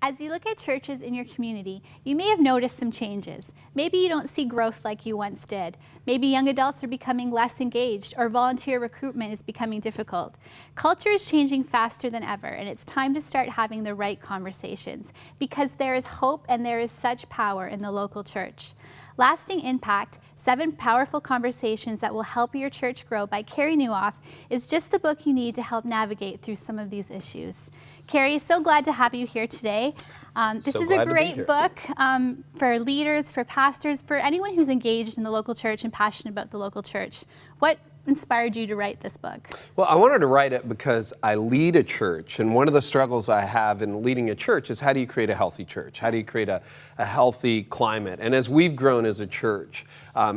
As you look at churches in your community, you may have noticed some changes. Maybe you don't see growth like you once did. Maybe young adults are becoming less engaged, or volunteer recruitment is becoming difficult. Culture is changing faster than ever, and it's time to start having the right conversations, because there is hope and there is such power in the local church. Lasting Impact, 7 Powerful Conversations That Will Help Your Church Grow by Carey Nieuwhof is just the book you need to help navigate through some of these issues. Carey, so glad to have you here today. This is a great book for leaders, for pastors, for anyone who's engaged in the local church and passionate about the local church. What inspired you to write this book? Well, I wanted to write it because I lead a church, and one of the struggles I have in leading a church is, how do you create a healthy church? How do you create a healthy climate? And as we've grown as a church,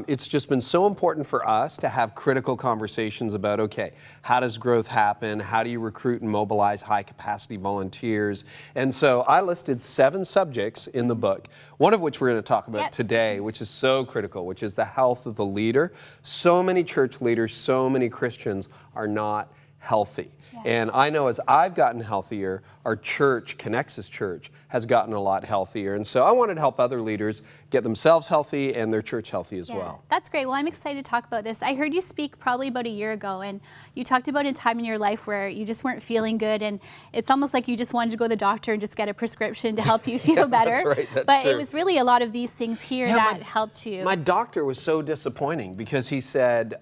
it's just been so important for us to have critical conversations about, okay, how does growth happen? How do you recruit and mobilize high-capacity volunteers? And so I listed 7 subjects in the book, one of which we're going to talk about today, which is so critical, which is the health of the leader. So many church leaders, so many Christians are not healthy. And I know as I've gotten healthier, our church, Connexus Church, has gotten a lot healthier. And so I wanted to help other leaders get themselves healthy and their church healthy as well. That's great. Well, I'm excited to talk about this. I heard you speak probably about a year ago, and you talked about a time in your life where you just weren't feeling good, and it's almost like you just wanted to go to the doctor and just get a prescription to help you feel better. That's right. That's but true. It was really a lot of these things here that helped you. My doctor was so disappointing because he said,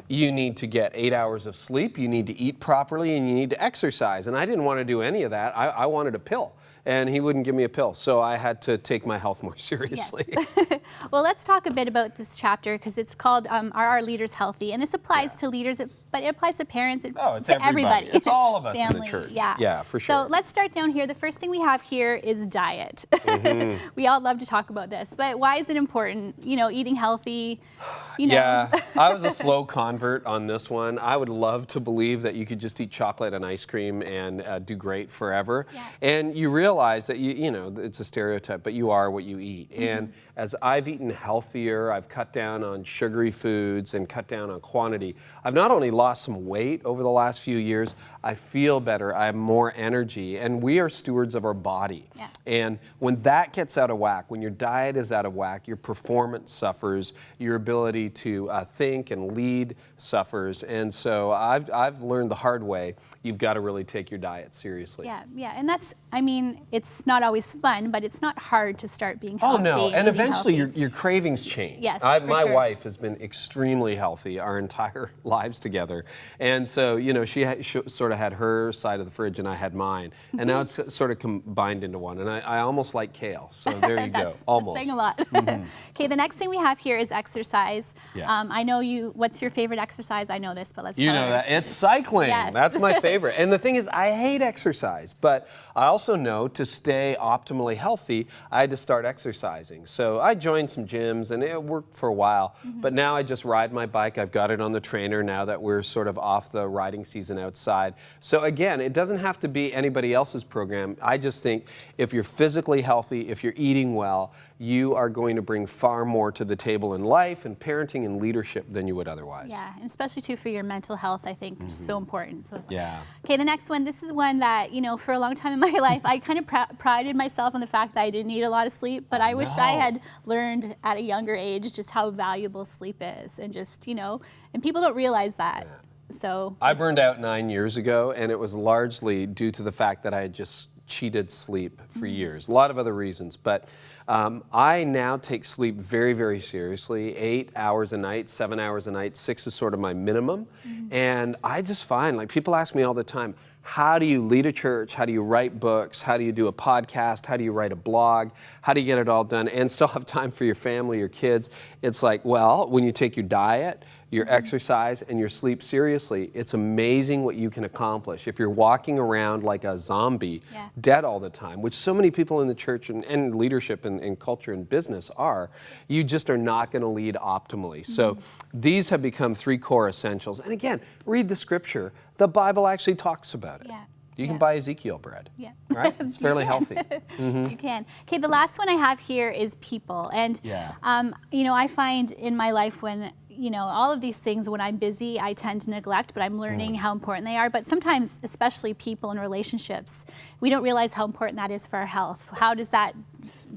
you need to get 8 hours of sleep, you need to eat properly, and you need to exercise. And I didn't want to do any of that. I wanted a pill, and he wouldn't give me a pill. So I had to take my health more seriously. Yes. Well, let's talk a bit about this chapter, because it's called Are Our Leaders Healthy? And this applies to leaders, but it applies to parents, to everybody. It's all of us in the Family, church. Yeah. Yeah, for sure. So let's start down here. The first thing we have here is diet. We all love to talk about this, but why is it important? You know, eating healthy, you know. Yeah, I was a slow convert on this one. I would love to believe that you could just eat chocolate and ice cream and do great forever. Yeah. And you realize that, you know, it's a stereotype, but you are what you eat. And as I've eaten healthier, I've cut down on sugary foods and cut down on quantity. I've not only lost some weight over the last few years, I feel better, I have more energy, and we are stewards of our body. Yeah. And when that gets out of whack, when your diet is out of whack, your performance suffers, your ability to think and lead suffers. And so I've learned the hard way, you've got to really take your diet seriously. Yeah, and that's, I mean, it's not always fun, but it's not hard to start being healthy. Oh no, and eventually your cravings change. Yes, my wife has been extremely healthy our entire lives together. And so, you know, she sort of had her side of the fridge and I had mine. And now it's sort of combined into one. And I almost like kale, so there you go, almost. That's saying a lot. Okay, the next thing we have here is exercise. Yeah. I know what's your favorite exercise? I know this, but let's You know that, it's cycling. Yes. That's my favorite. And the thing is, I hate exercise, but I also know to stay optimally healthy, I had to start exercising. So I joined some gyms and it worked for a while, but now I just ride my bike. I've got it on the trainer now that we're sort of off the riding season outside. So again, it doesn't have to be anybody else's program. I just think if you're physically healthy, if you're eating well, you are going to bring far more to the table in life and parenting and leadership than you would otherwise. Yeah, and especially too for your mental health, I think, which is so important. So, yeah. Okay, the next one, this is one that, you know, for a long time in my life, I kind of prided myself on the fact that I didn't need a lot of sleep, but I wish I had learned at a younger age just how valuable sleep is, and just, you know, and people don't realize that. Yeah. So I burned out 9 years ago, and it was largely due to the fact that I had just cheated sleep for years. A lot of other reasons, but I now take sleep very, very seriously. 8 hours a night, 7 hours a night, 6 is sort of my minimum. And I just find, like, people ask me all the time, how do you lead a church? How do you write books? How do you do a podcast? How do you write a blog? How do you get it all done and still have time for your family, your kids? It's like, well, when you take your diet, your exercise, and your sleep seriously, it's amazing what you can accomplish. If you're walking around like a zombie, dead all the time, which so many people in the church and leadership and culture and business are, you just are not going to lead optimally. So these have become 3 core essentials. And again, read the scripture. The Bible actually talks about it. Yeah. You can buy Ezekiel bread, right? It's fairly healthy. You can. Okay, the last one I have here is people. And, you know, I find in my life when, all of these things, when I'm busy, I tend to neglect, but I'm learning how important they are. But sometimes, especially people in relationships, we don't realize how important that is for our health. How does that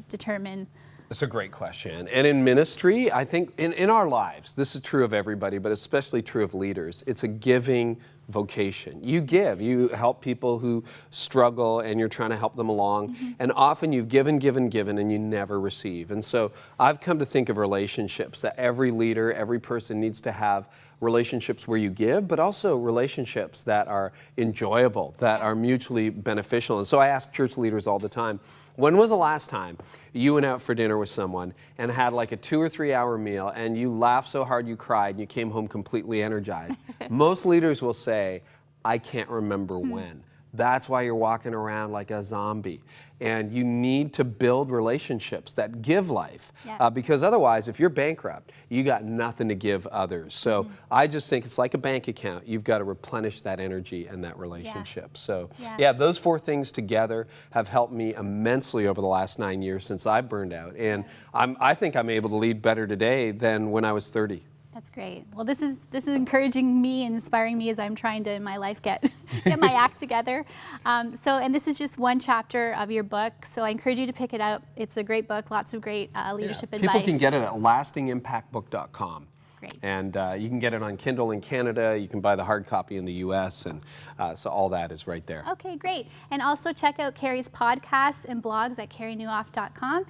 determine? That's a great question. And in ministry, I think in our lives, this is true of everybody, but especially true of leaders. It's a giving vocation. You give, you help people who struggle and you're trying to help them along. And often you've given, and you never receive. And so I've come to think of relationships that every leader, every person needs to have relationships where you give, but also relationships that are enjoyable, that are mutually beneficial. And so I ask church leaders all the time, when was the last time you went out for dinner with someone and had like a 2 or 3 hour meal and you laughed so hard you cried and you came home completely energized? Most leaders will say, I can't remember when. That's why you're walking around like a zombie. And you need to build relationships that give life. Because otherwise, if you're bankrupt, you got nothing to give others. So I just think it's like a bank account. You've got to replenish that energy and that relationship. So those 4 things together have helped me immensely over the last 9 years since I burned out. And I think I'm able to lead better today than when I was 30. That's great. Well, this is encouraging me and inspiring me as I'm trying to in my life get my act together. And this is just one chapter of your book. So I encourage you to pick it up. It's a great book. Lots of great leadership advice. People can get it at lastingimpactbook.com. Great. And you can get it on Kindle in Canada. You can buy the hard copy in the U.S. And so all that is right there. Okay, great. And also check out Carey's podcasts and blogs at careynieuwhof.com.